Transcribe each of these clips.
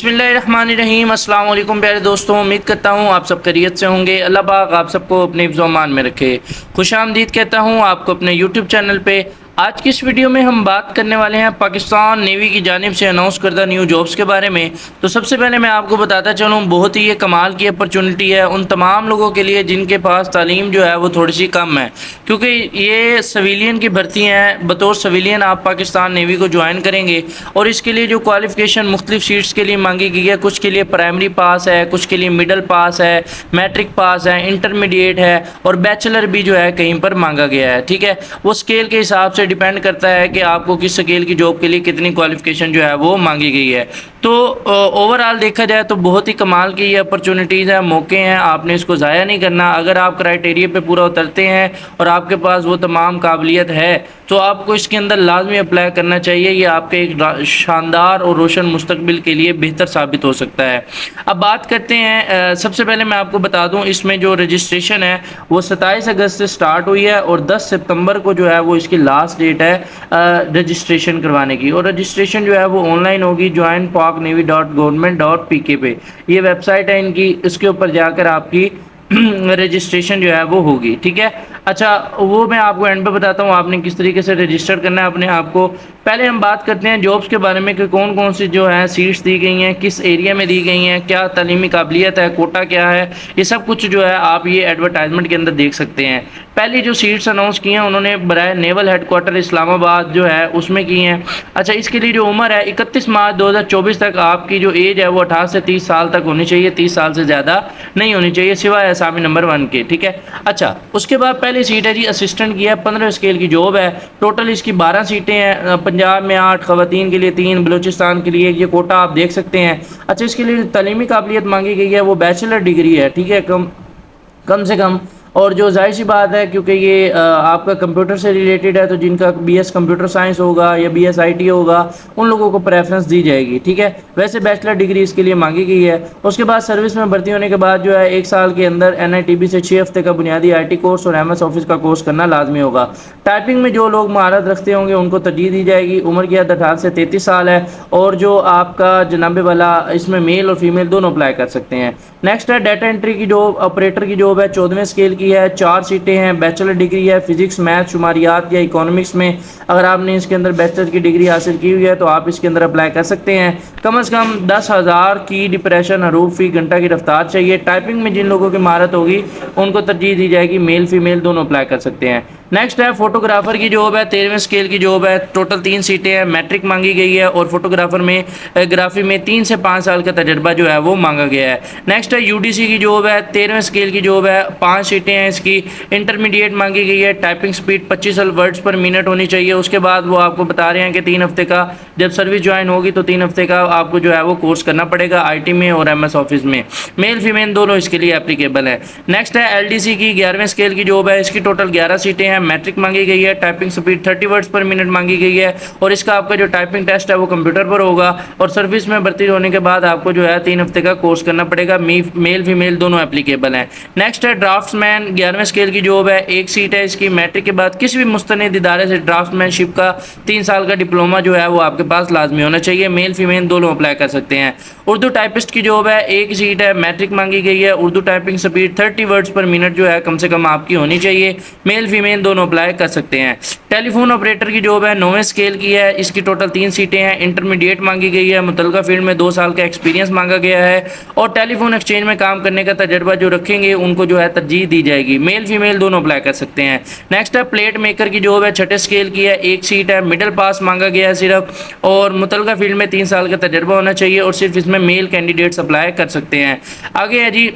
बिस्मिल्लाहिर्रहमानिर्रहीम। अस्सलाम वालेकुम प्यारे दोस्तों, उम्मीद करता हूँ आप सब खैरियत से होंगे। अल्लाह पाक आप सबको अपने हिफ्ज़-ओ-अमान में रखे। खुशामदीद कहता हूँ आपको अपने यूट्यूब चैनल पे। आज की इस वीडियो में हम बात करने वाले हैं पाकिस्तान नेवी की जानिब से अनाउंस करदा न्यू जॉब्स के बारे में। तो सबसे पहले मैं आपको बताता चलूँ, बहुत ही ये कमाल की अपॉर्चुनिटी है उन तमाम लोगों के लिए जिनके पास तालीम जो है वो थोड़ी सी कम है, क्योंकि ये सिविलियन की भर्ती हैं। बतौर सिविलियन आप पाकिस्तान नेवी को ज्वाइन करेंगे और इसके लिए जो क्वालिफ़िकेशन मुख्तलिफ सीट्स के लिए मांगी गई है, कुछ के लिए प्राइमरी पास है, कुछ के लिए मिडल पास है, मैट्रिक पास है, इंटरमीडिएट है और बैचलर भी जो है कहीं पर मांगा गया है। ठीक है, वो स्केल के हिसाब से डिपेंड करता है कि आपको किस स्केल की जॉब के लिए कितनी क्वालिफ़िकेशन जो है वो मांगी गई है। तो ओवरऑल देखा जाए तो बहुत ही कमाल की ये अपॉर्चुनिटीज़ हैं, मौके हैं, आपने इसको ज़ाया नहीं करना। अगर आप क्राइटेरिया पे पूरा उतरते हैं और आपके पास वो तमाम काबिलियत है तो आपको इसके अंदर लाजमी अप्लाई करना चाहिए। ये आपके एक शानदार और रोशन मुस्तकबिल के लिए बेहतर साबित हो सकता है। अब बात करते हैं, सबसे पहले मैं आपको बता दूं, इसमें जो रजिस्ट्रेशन है वो 27 अगस्त से स्टार्ट हुई है और 10 सितंबर को जो है वो इसकी लास्ट डेट है रजिस्ट्रेशन करवाने की। और रजिस्ट्रेशन जो है वो ऑनलाइन होगी joinpaknavy.government.pk पे। ये वेबसाइट है इनकी, इसके ऊपर जाकर आपकी रजिस्ट्रेशन जो है वो होगी। ठीक है, अच्छा वो मैं आपको एंड पे बताता हूँ आपने किस तरीके से रजिस्टर करना है अपने आप को। पहले हम बात करते हैं जॉब्स के बारे में कि कौन कौन सी जो है सीट्स दी गई हैं, किस एरिया में दी गई हैं, क्या तालीमी काबिलियत है, कोटा क्या है, ये सब कुछ जो है आप ये एडवर्टाइजमेंट के अंदर देख सकते हैं। पहली जो सीट्स अनाउंस की हैं उन्होंने बराए नेवल हेडक्वार्टर इस्लामाबाद जो है उसमें की हैं। अच्छा, इसके लिए जो उम्र है 31 मार्च 2024 तक आपकी जो एज है वो 18 से 30 साल तक होनी चाहिए, 30 साल से ज़्यादा नहीं होनी चाहिए सिवाय असामी नंबर 1 के। ठीक है, अच्छा उसके बाद पहली सीट है जी असिस्टेंट की है, 15 स्केल की जॉब है। टोटल इसकी 12 सीटें हैं, पंजाब में 8, ख़वातीन के लिए 3, बलूचिस्तान के लिए ये कोटा आप देख सकते हैं। अच्छा, इसके लिए तालीमी काबिलियत मांगी गई है वो बैचलर डिग्री है। ठीक है, कम से कम। और जो जाहिर सी बात है क्योंकि ये आपका कंप्यूटर से रिलेटेड है तो जिनका बीएस कंप्यूटर साइंस होगा या बीएस आईटी होगा उन लोगों को प्रेफरेंस दी जाएगी। ठीक है, वैसे बैचलर डिग्री इसके लिए मांगी गई है। उसके बाद सर्विस में भर्ती होने के बाद जो है 1 साल के अंदर एनआईटीबी से 6 हफ्ते का बुनियादी आईटी कोर्स और एमएस ऑफिस का कोर्स करना लाजमी होगा। टाइपिंग में जो लोग महारत रखते होंगे उनको तरजीह दी जाएगी। उम्र की हद 18 से 33 साल है और जो आपका जनाबे वाला इसमें मेल और फीमेल दोनों अप्लाई कर सकते हैं। नेक्स्ट है डाटा एंट्री की जॉब, ऑपरेटर की जॉब है, 14वें स्केल की है, 4 सीटें हैं, बैचलर डिग्री है, फिजिक्स मैथ शुमारियात या इकोनॉमिक्स में। अगर आपने इसके अंदर बैचलर की डिग्री हासिल की हुई है तो आप इसके अंदर अप्लाई कर सकते हैं। कम से कम 10,000 की डिप्रेशन हरूफ फी घंटा की रफ्तार चाहिए। टाइपिंग में जिन लोगों की महारत होगी उनको तरजीह दी जाएगी, मेल फीमेल दोनों अप्लाई कर सकते हैं। नेक्स्ट है फोटोग्राफर की जॉब है, 13वें स्केल की जॉब है, टोटल 3 सीटें हैं, मैट्रिक मांगी गई है और फोटोग्राफर में ग्राफी में 3 से 5 साल का तजर्बा जो है वो मांगा गया है। नेक्स्ट है यूडीसी की जॉब है, 13वें स्केल की जॉब है, 5 सीटें हैं इसकी, इंटरमीडिएट मांगी गई है, typing speed 25 words per minute होनी चाहिए। उसके बाद वो आपको बता रहे हैं कि 3 हफ्ते का जब सर्विस ज्वाइन होगी तो 3 हफ्ते का आपको जो है वो कोर्स करना पड़ेगा आईटी में और एमएस ऑफिस में। मेल फीमेल दोनों इसके लिए एप्लीकेबल है। नेक्स्ट है एलडीसी की 11वें स्केल की जॉब है, इसकी टोटल 11 सीटें हैं, मैट्रिक मांगी गई है, typing speed 30 words per minute मांगी गई है और इसका आपका जो टाइपिंग टेस्ट है वो कंप्यूटर पर होगा। और सर्विस में भर्ती होने के बाद आपको जो है 3 हफ्ते का कोर्स करना पड़ेगा। मेल फीमेल दोनों एप्लीकेबल हैं। नेक्स्ट है ड्राफ्ट्समैन, 11वें स्केल की जॉब है, 1 सीट है इसकी, मैट्रिक के बाद किसी भी मुस्तनिद इदारे से ड्राफ्ट्समैनशिप का 3 साल का डिप्लोमा जो है वो आपके पास लाजमी होना चाहिए। मेल फीमेल दोनों अप्लाई कर सकते हैं। उर्दू टाइपिस्ट की जॉब है, 1 सीट है, मैट्रिक मांगी गई है, Urdu typing speed 30 words per minute जो है कम से कम आपकी होनी चाहिए। मेल फीमेल दोनों अप्लाई कर सकते हैं। टेलीफोन ऑपरेटर की जॉब है, 9वें स्केल की है, इसकी टोटल 3 सीटें हैं, इंटरमीडिएट मांगी गई है, मुतलका फील्ड में 2 साल का एक्सपीरियंस मांगा गया है और टेलीफोन एक्सचेंज में काम करने का तजर्बा जो रखेंगे उनको जो है तरजीह दी जाएगी। मेल फीमेल दोनों अप्लाई कर सकते हैं। नेक्स्ट है प्लेट मेकर की जॉब है, 6ठे स्केल की है, 1 सीट है, मिडिल पास मांगा गया है सिर्फ और मुतलका फील्ड में 3 साल का तजर्बा होना चाहिए और सिर्फ इसमें मेल कैंडिडेट्स अप्लाई कर सकते हैं। आगे है जी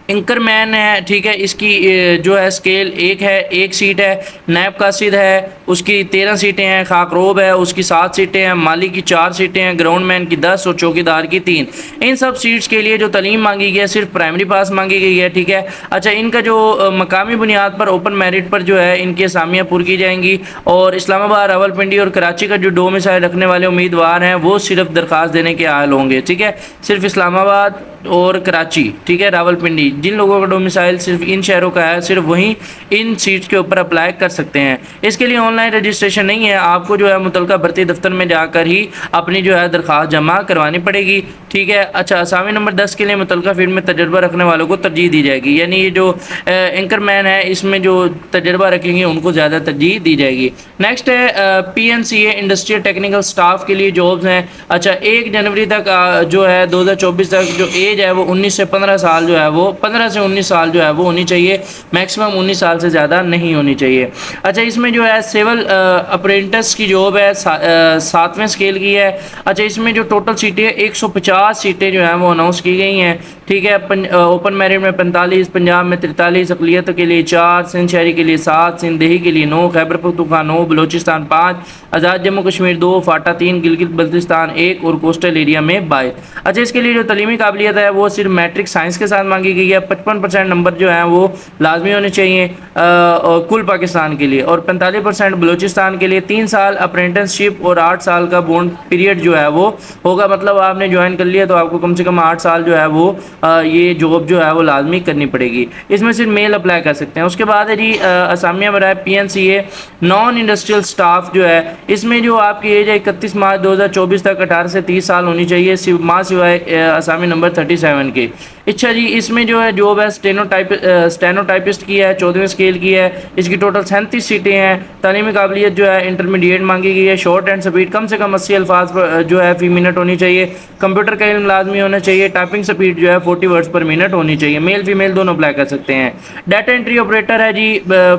इंकरमैन है। ठीक है, इसकी जो है स्केल 1 है, 1 सीट है, नैब कासिद है, उसकी 13 सीटें हैं, खाकरोब है उसकी 7 सीटें हैं, माली की 4 सीटें हैं, ग्राउंडमैन की 10 और चौकीदार की 3। इन सब सीट्स के लिए जो तालीम मांगी गई है सिर्फ प्राइमरी पास मांगी गई है। ठीक है, अच्छा इनका जो मकामी बुनियाद पर ओपन मेरिट पर जो है इनकी असामियाँ पूरी की जाएंगी और इस्लामाबाद, रावलपिंडी और कराची का जो डोमिसाइल रखने वाले उम्मीदवार हैं वो सिर्फ दरख्वास्त देने के अहल होंगे। ठीक है, सिर्फ इस्लामाबाद और कराची, ठीक है, रावलपिंडी, जिन लोगों का डोमिसाइल सिर्फ इन शहरों का है सिर्फ वहीं इन सीट्स के ऊपर अप्लाई कर सकते हैं। इसके लिए ऑनलाइन रजिस्ट्रेशन नहीं है, आपको जो है मुतलका भर्ती दफ्तर में जाकर ही अपनी जो है दरख्वास्त जमा करवानी पड़ेगी। ठीक है। अच्छा, असामी नंबर 10 के लिए मुतलका फील्ड में तजर्बा रखने वालों को तरजीह दी जाएगी, यानी ये जो एंकर मैन है इसमें जो तजर्बा रखेंगे उनको ज़्यादा तरजीह दी जाएगी। नेक्स्ट है PNCA इंडस्ट्रियल टेक्निकल स्टाफ के लिए जॉब्स हैं। अच्छा, 1 जनवरी तक जो है 2024 तक जो एज है वो 19 से 15 साल जो है वो 15 से 19 साल जो है वो होनी चाहिए, मैक्सिमम 19 साल से ज़्यादा नहीं होनी चाहिए। अच्छा, इसमें जो है सिविल अप्रेंटिस की जॉब है 7वें स्केल की है। अच्छा, इसमें जो टोटल सीटें 150 सीटें जो हैं वो अनाउंस की गई हैं। ठीक है। ओपन मेरिट में 45, पंजाब में 43, अक़लियतों के लिए 4, सिंध शहरी के लिए 7, सिंध देही के लिए 9, खैबर पख्तूनख्वा 9, बलोचिस्तान 5, आज़ाद जम्मू कश्मीर 2, फाटा 3, गिलगित बल्तिस्तान 1 और कोस्टल एरिया में 22। अच्छा, इसके लिए जो तलीमी काबिलियत है वो सिर्फ मैट्रिक साइंस के साथ मांगी गई है। 55% नंबर जो है वो लाजमी होने चाहिए कुल पाकिस्तान के लिए, और 45% बलोचिस्तान के लिए। 3 साल अप्रेंटिसशिप और 8 साल का बॉन्ड पीरियड जो है वो होगा, मतलब आपने ज्वाइन कर लिया तो आपको कम से कम 8 साल जो है वो ये जॉब जो है वो लाजमी करनी पड़ेगी। इसमें सिर्फ मेल अप्लाई कर सकते हैं। उसके बाद है जी असामिया बराए PNCA नॉन इंडस्ट्रियल स्टाफ जो है, इसमें जो आपकी एज है 31 मार्च 2024 तक 18 से 30 साल होनी चाहिए, सिवाय असामी नंबर 37 के। अच्छा जी, इसमें जो है जॉब है स्टेनोटाइपिस्ट की है, 14वें स्केल की है। इसकी टोटल 37 सीटें हैं। तालीमी काबिलियत जो है इंटरमीडिएट मांगी गई है। शॉर्ट एंड स्पीड कम से कम 80 अल्फाज जो है फ़ी मिनट होनी चाहिए। कंप्यूटर का इल्म लाजमी होना चाहिए। टाइपिंग स्पीड जो है 40 वर्ड्स पर मिनट होनी चाहिए। मेल फीमेल दोनों अप्लाई कर सकते हैं। डाटा एंट्री ऑपरेटर है जी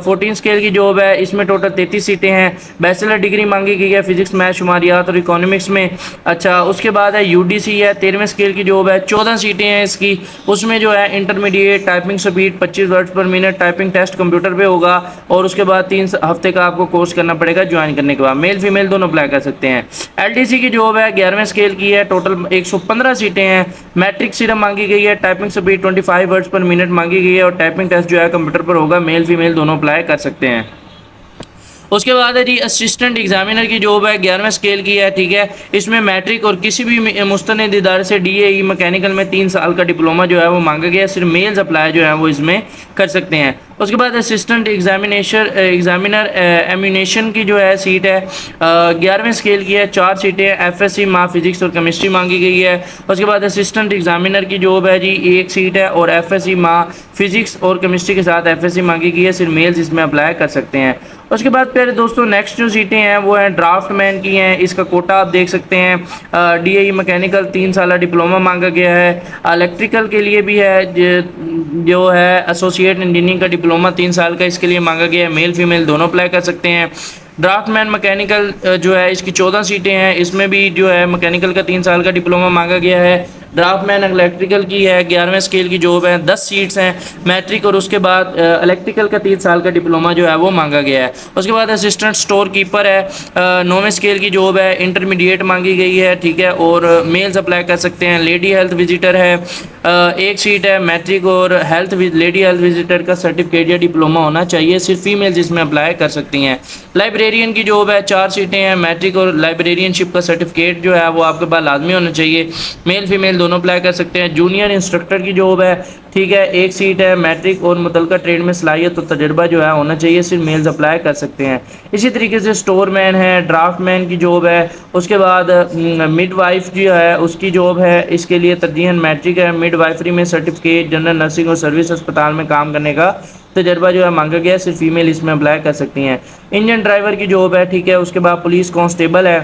14 स्केल की जॉब है। इसमें टोटल 33 सीटें हैं। बैचलर डिग्री मांगी गई है फिजिक्स, मैथ, शुमारियात और इकोनॉमिक्स में। अच्छा, उसके बाद है UDC है 13वें स्केल की जॉब है, 14 सीटें हैं इसकी। उसमें जो है intermediate, typing speed 25 words per minute, typing test computer पे होगा, और उसके बाद 3 हफ्ते का आपको कोर्स करना पड़ेगा ज्वाइन करने के बाद। मेल फीमेल दोनों अप्लाई कर सकते हैं। LDC की जॉब है 11वें स्केल की है। टोटल 115 सीटें हैं। मैट्रिक सिर्फ मांगी गई है। Typing speed 25 words per minute मांगी गई है, और टाइपिंग टेस्ट जो है कंप्यूटर पर होगा। मेल फीमेल दोनों अप्लाई कर सकते हैं। उसके बाद है जी असिस्टेंट एग्जामिनर की जॉब है 11वें स्केल की है। ठीक है। इसमें मैट्रिक और किसी भी मुस्तनद इदारे से DAE मैकेनिकल में 3 साल का डिप्लोमा जो है वो मांगा गया है। सिर्फ मेल्स अप्लाई जो है वो इसमें कर सकते हैं। उसके बाद असिस्टेंट एग्जामिनर एम्यूनेशन की जो है सीट है 11वें स्केल की है, 4 सीटें। FSC माँ फिजिक्स और केमिस्ट्री मांगी गई है। उसके बाद असिस्टेंट एग्जामिनर की जॉब है जी 1 सीट है, और FSC माँ फिजिक्स और केमिस्ट्री के साथ FSC मांगी गई है। सिर्फ मेल्स इसमें अप्लाई कर सकते हैं। उसके बाद प्यारे दोस्तों नेक्स्ट जो सीटें हैं वो हैं ड्राफ्टमैन की हैं। इसका कोटा आप देख सकते हैं। DAE मैकेनिकल 3 साल डिप्लोमा मांगा गया है। इलेक्ट्रिकल के लिए भी है जो है एसोसिएट इंजीनियरिंग का डिप्लोमा 3 साल का इसके लिए मांगा गया है। मेल फीमेल दोनों अप्लाई कर सकते हैं। ड्राफ्टमैन मैकेनिकल जो है इसकी 14 सीटें हैं। इसमें भी जो है मैकेनिकल का 3 साल का डिप्लोमा मांगा गया है। ड्राफ्टमैन इलेक्ट्रिकल की है 11वें स्केल की जॉब है, 10 सीट्स हैं। मैट्रिक और उसके बाद इलेक्ट्रिकल का 3 साल का डिप्लोमा जो है वो मांगा गया है। उसके बाद असिस्टेंट स्टोर कीपर है 9वें स्केल की जॉब है, इंटरमीडिएट मांगी गई है। ठीक है। और मेल्स अप्लाई कर सकते हैं। लेडी हेल्थ विजिटर है 1 सीट है। मैट्रिक और लेडी हेल्थ विजिटर का सर्टिफिकेट या डिप्लोमा होना चाहिए। सिर्फ फीमेल जिसमें अप्लाई कर सकती हैं। लाइब्रेरियन की जॉब है 4 सीटें हैं। मैट्रिक और लाइब्रेरियनशिप का सर्टिफिकेट जो है वो आपके पास लाजमी होना चाहिए। मेल फीमेल दोनों अप्लाई कर सकते हैं। जूनियर इंस्ट्रक्टर की जॉब है। ठीक है। 1 सीट है। मैट्रिक और मुतलका ट्रेड में सलाहियत और तजर्बा जो है होना चाहिए। सिर्फ मेल्स अप्लाई कर सकते हैं। इसी तरीके से स्टोर मैन है, ड्राफ्टमैन की जॉब है। उसके बाद मिड वाइफ जो है उसकी जॉब है। इसके लिए तरजीहन मैट्रिक है। मिड वाइफरी में सर्टिफिकेट, जनरल नर्सिंग और सर्विस अस्पताल में काम करने का तजर्बा जो है मांगा गया है। सिर्फ फीमेल इसमें अप्लाई कर सकती हैं। इंजन ड्राइवर की जॉब है। ठीक है। उसके बाद पुलिस कांस्टेबल है।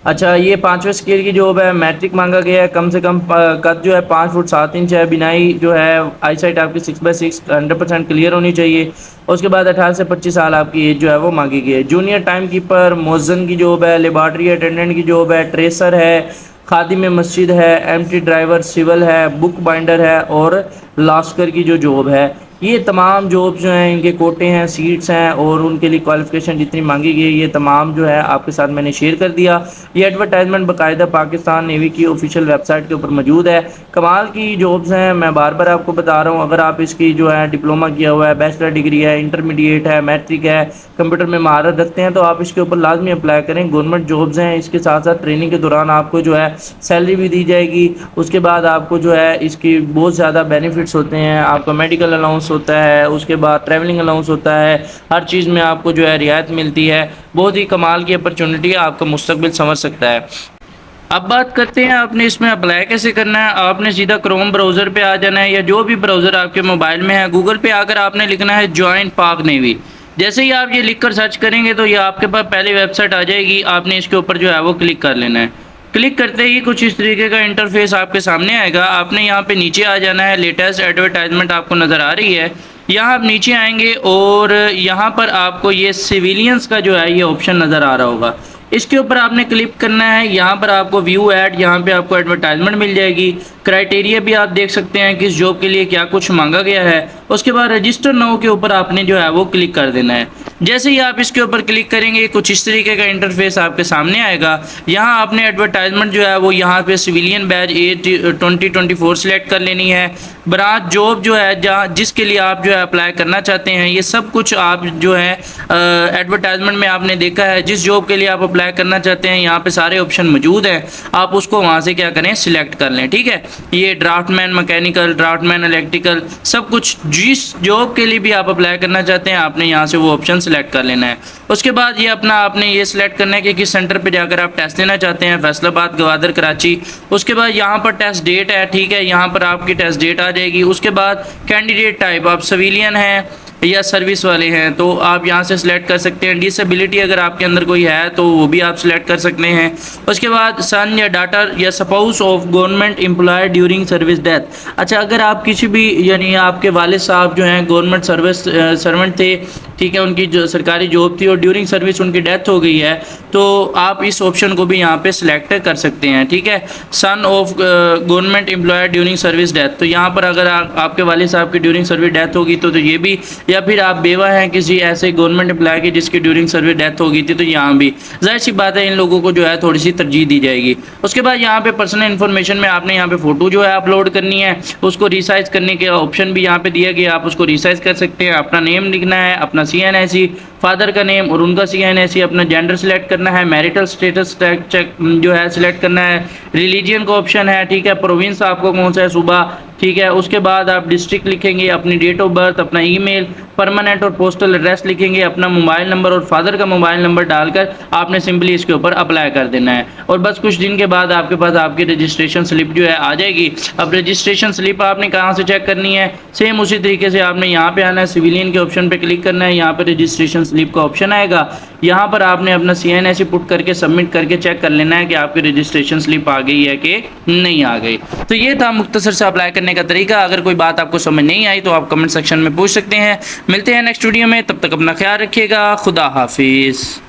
अच्छा, ये 5वें स्केल की जॉब है। मैट्रिक मांगा गया है। कम से कम कद जो है 5 फुट 7 इंच है। बिनाई जो है आई साइट आपकी 6/6 100% क्लियर होनी चाहिए। उसके बाद 18 से 25 साल आपकी एज जो है वो मांगी गई है। जूनियर टाइम कीपर, मोज़न की जॉब है। लेबॉर्ट्री अटेंडेंट की जॉब है। ट्रेसर है। खादिम मस्जिद है। एमटी ड्राइवर सिविल है। बुक बाइंडर है। और लास्कर की जो जॉब है, ये तमाम जॉब्स जो हैं इनके कोटे हैं, सीट्स हैं, और उनके लिए क्वालिफ़िकेशन जितनी मांगी गई ये तमाम जो है आपके साथ मैंने शेयर कर दिया। ये एडवर्टाइजमेंट बाकायदा पाकिस्तान नेवी की ऑफिशियल वेबसाइट के ऊपर मौजूद है। कमाल की जॉब्स हैं, मैं बार बार आपको बता रहा हूँ। अगर आप इसकी जो है डिप्लोमा किया हुआ है, बैचलर डिग्री है, इंटरमीडिएट है, मैट्रिक है, कंप्यूटर में महारत रखते हैं तो आप इसके ऊपर लाजमी अप्लाई करें। गवर्नमेंट जॉब्स हैं। इसके साथ साथ ट्रेनिंग के दौरान आपको जो है सैलरी भी दी जाएगी। उसके बाद आपको जो है इसकी बहुत ज़्यादा बेनिफिट्स होते हैं। आपका मेडिकल अलाउंस अलाउंस होता है, उसके बाद ट्रैवलिंग अलाउंस होता है, हर चीज़ में आपको जो है रियायत मिलती है। बहुत ही कमाल की अपॉर्चुनिटी है, आपका मुस्तकबिल संवर सकता है। अब बात करते हैं आपने इसमें अप्लाई कैसे करना है। आपने सीधा क्रोम ब्राउज़र पे आ जाना है या जो भी ब्राउज़र आपके मोबाइल में है, गूगल पे आकर आपने लिखना है जॉइन पाक नेवी। जैसे ही आप ये लिखकर सर्च करेंगे तो ये आपके पास पहली वेबसाइट आ जाएगी, आपने इसके ऊपर जो है वो क्लिक कर लेना है। क्लिक करते ही कुछ इस तरीके का इंटरफेस आपके सामने आएगा। आपने यहाँ पे नीचे आ जाना है, लेटेस्ट एडवर्टाइजमेंट आपको नज़र आ रही है, यहाँ आप नीचे आएंगे और यहाँ पर आपको ये सिविलियंस का जो है ये ऑप्शन नज़र आ रहा होगा, इसके ऊपर आपने क्लिक करना है। यहाँ पर आपको व्यू ऐड, यहाँ पे आपको एडवर्टाइजमेंट मिल जाएगी। क्राइटेरिया भी आप देख सकते हैं किस जॉब के लिए क्या कुछ मांगा गया है। उसके बाद रजिस्टर नाउ के ऊपर आपने जो है वो क्लिक कर देना है। जैसे ही आप इसके ऊपर क्लिक करेंगे कुछ इस तरीके का इंटरफेस आपके सामने आएगा। यहाँ आपने एडवर्टाइजमेंट जो है वो यहाँ पे सिविलियन बैच 2024 सिलेक्ट कर लेनी है। ब्रांच जॉब जो है जहाँ जिसके लिए आप जो है अप्लाई करना चाहते हैं, ये सब कुछ आप जो है एडवर्टाइजमेंट में आपने देखा है। जिस जॉब के लिए आप अप्लाई करना चाहते हैं यहाँ पे सारे ऑप्शन मौजूद हैं, आप उसको वहाँ से क्या करें सिलेक्ट कर लें। ठीक है, ये ड्राफ्टमैन मैकेनिकल, ड्राफ्टमैन इलेक्ट्रिकल, सब कुछ जिस जॉब के लिए भी आप अप्लाई करना चाहते हैं आपने यहाँ से वो ऑप्शन सेलेक्ट कर लेना है। उसके बाद ये अपना आपने ये सिलेक्ट करना है कि किस सेंटर पे जाकर आप टेस्ट देना चाहते हैं, फैसलाबाद, गवादर, कराची। उसके बाद यहाँ पर टेस्ट डेट है, ठीक है, यहाँ पर आपकी टेस्ट डेट आ जाएगी। उसके बाद कैंडिडेट टाइप, आप सिविलियन हैं या सर्विस वाले हैं तो आप यहाँ से सिलेक्ट कर सकते हैं। डिसेबिलिटी अगर आपके अंदर कोई है तो वो भी आप सिलेक्ट कर सकते हैं। उसके बाद सन या डॉटर या spouse of government employ during service death. अच्छा, अगर आप किसी भी यानी आपके वालिद साहब जो हैं गवर्नमेंट सर्विस सर्वेंट थे, ठीक है, उनकी जो सरकारी जॉब थी और ड्यूरिंग सर्विस उनकी डेथ हो गई है, तो आप इस ऑप्शन को भी यहाँ पे सिलेक्ट कर सकते हैं। ठीक है, son of government employ during service death, तो यहाँ पर अगर आपके वालिद साहब की ड्यूरिंग सर्विस डेथ होगी तो ये भी, या फिर आप बेवा हैं किसी ऐसे गवर्नमेंट एम्प्लॉय की जिसकी ड्यूरिंग सर्विस डेथ हो गई थी तो यहाँ भी जाहिर सी बात है इन लोगों को जो है थोड़ी सी तरजीह दी जाएगी। उसके बाद यहाँ पे पर्सनल इन्फॉर्मेशन में आपने यहाँ पे फ़ोटो जो है अपलोड करनी है, उसको रिसाइज करने के ऑप्शन भी यहाँ पे दिया गया, आप उसको रिसाइज कर सकते हैं। अपना नेम लिखना है, अपना CNSE, फादर का नेम और उनका CNSE, अपना जेंडर सिलेक्ट करना है, मैरिटल स्टेटस चेक जो है सिलेक्ट करना है, रिलीजियन का ऑप्शन है, ठीक है, प्रोविंस आपको कौन सा है, सूबा, ठीक है। उसके बाद आप डिस्ट्रिक्ट लिखेंगे, अपनी डेट ऑफ बर्थ, अपना ईमेल, परमानेंट और पोस्टल एड्रेस लिखेंगे, अपना मोबाइल नंबर और फादर का मोबाइल नंबर डालकर आपने सिंपली इसके ऊपर अप्लाई कर देना है और बस कुछ दिन के बाद आपके पास आपकी रजिस्ट्रेशन स्लिप जो है आ जाएगी। अब रजिस्ट्रेशन स्लिप आपने कहाँ से चेक करनी है, सेम उसी तरीके से आपने यहाँ पे आना है, सिविलियन के ऑप्शन पे क्लिक करना है, यहाँ पे रजिस्ट्रेशन स्लिप का ऑप्शन आएगा, यहाँ पर आपने अपना CNSE पुट करके सबमिट करके चेक कर लेना है कि आपकी रजिस्ट्रेशन स्लिप आ गई है कि नहीं आ गई। तो ये था मुख्तसर से अप्लाई करने का तरीका। अगर कोई बात आपको समझ नहीं आई तो आप कमेंट सेक्शन में पूछ सकते हैं। मिलते हैं नेक्स्ट वीडियो में, तब तक अपना ख्याल रखिएगा। खुदा हाफिज़।